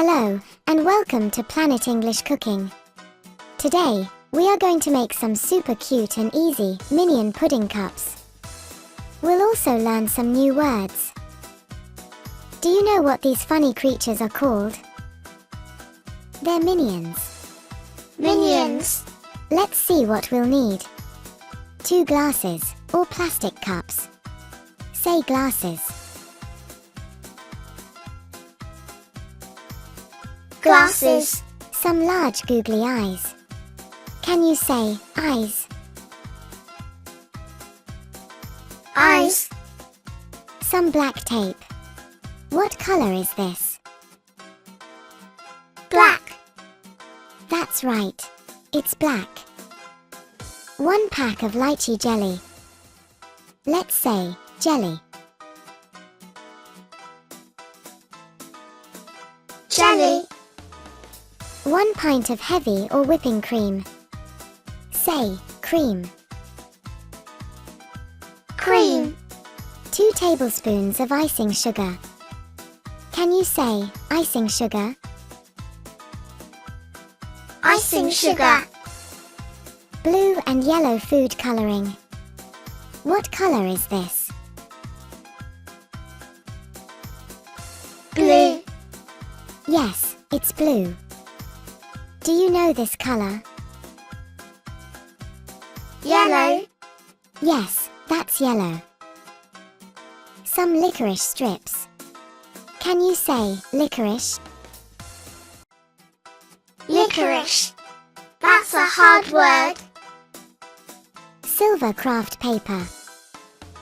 Hello, and welcome to Planet English Cooking. Today, we are going to make some super cute and easy Minion Pudding Cups. We'll also learn some new words. Do you know what these funny creatures are called? They're minions. Minions. Let's see what we'll need. 2 glasses, or plastic cups. Say glasses. Glasses. Some large googly eyes. Can you say eyes? Eyes. Some black tape. What color is this? Black. That's right. It's black. 1 pack of lychee jelly. Let's say jelly. Jelly. 1 pint of heavy or whipping cream. Say cream. Cream. 2 tablespoons of icing sugar. Can you say icing sugar? Icing sugar. Blue and yellow food coloring. What color is this? Blue. Yes, it's blue. Do you know this color? Yellow. Yes, that's yellow. Some liquorice strips. Can you say liquorice? Liquorice. That's a hard word. Silver craft paper.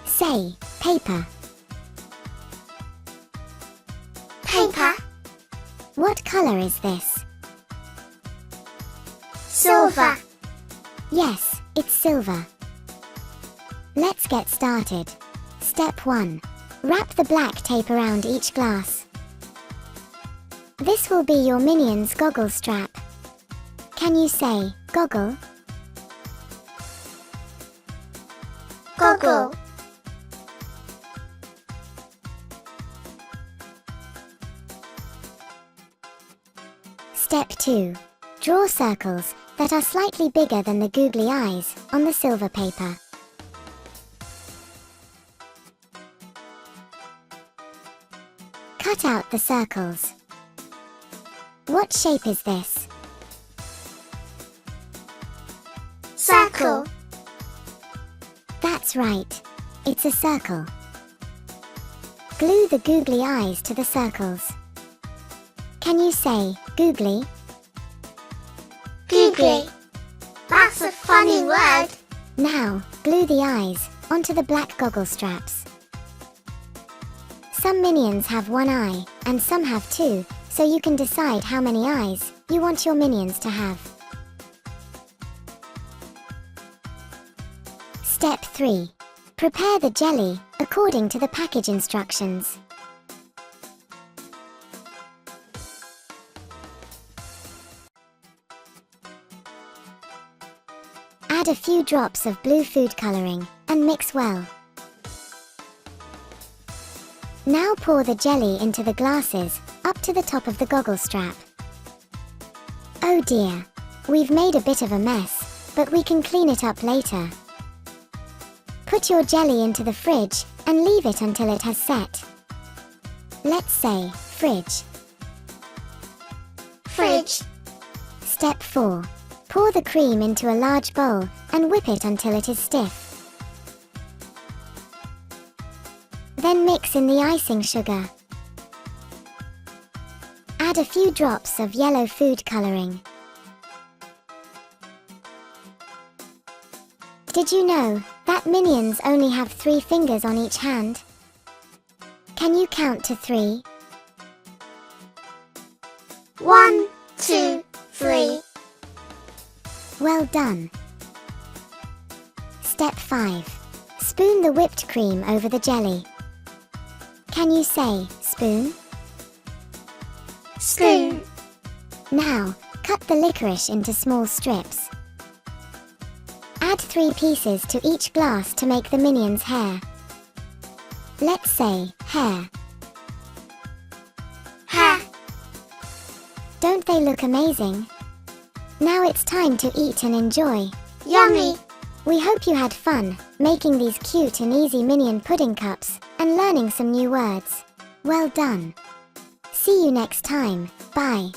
Say paper. Paper. What color is this? Silver. Yes, it's silver. Let's get started. Step 1. Wrap the black tape around each glass. This will be your Minion's goggle strap. Can you say goggle? Goggle. Step 2. Draw circles that are slightly bigger than the googly eyes on the silver paper. Cut out the circles. What shape is this? Circle. That's right. It's a circle. Glue the googly eyes to the circles. Can you say googly? Googly. That's a funny word. Now, glue the eyes onto the black goggle straps. Some minions have 1 eye, and some have 2, so you can decide how many eyes you want your minions to have. Step 3. Prepare the jelly according to the package instructions. Add a few drops of blue food coloring and mix well. Now pour the jelly into the glasses up to the top of the goggle strap. Oh dear, we've made a bit of a mess, but we can clean it up later. Put your jelly into the fridge and leave it until it has set. Let's say fridge. Fridge. Step 4. Pour the cream into a large bowl and whip it until it is stiff. Then mix in the icing sugar. Add a few drops of yellow food coloring. Did you know that minions only have 3 fingers on each hand? Can you count to 3? 1, 2, 3. Well done. Step 5. Spoon the whipped cream over the jelly. Can you say spoon? Spoon. Now, cut the licorice into small strips. Add 3 pieces to each glass to make the minion's hair. Let's say hair. Hair. Don't they look amazing? Now it's time to eat and enjoy. Yummy! We hope you had fun making these cute and easy Minion pudding cups and learning some new words. Well done! See you next time. Bye!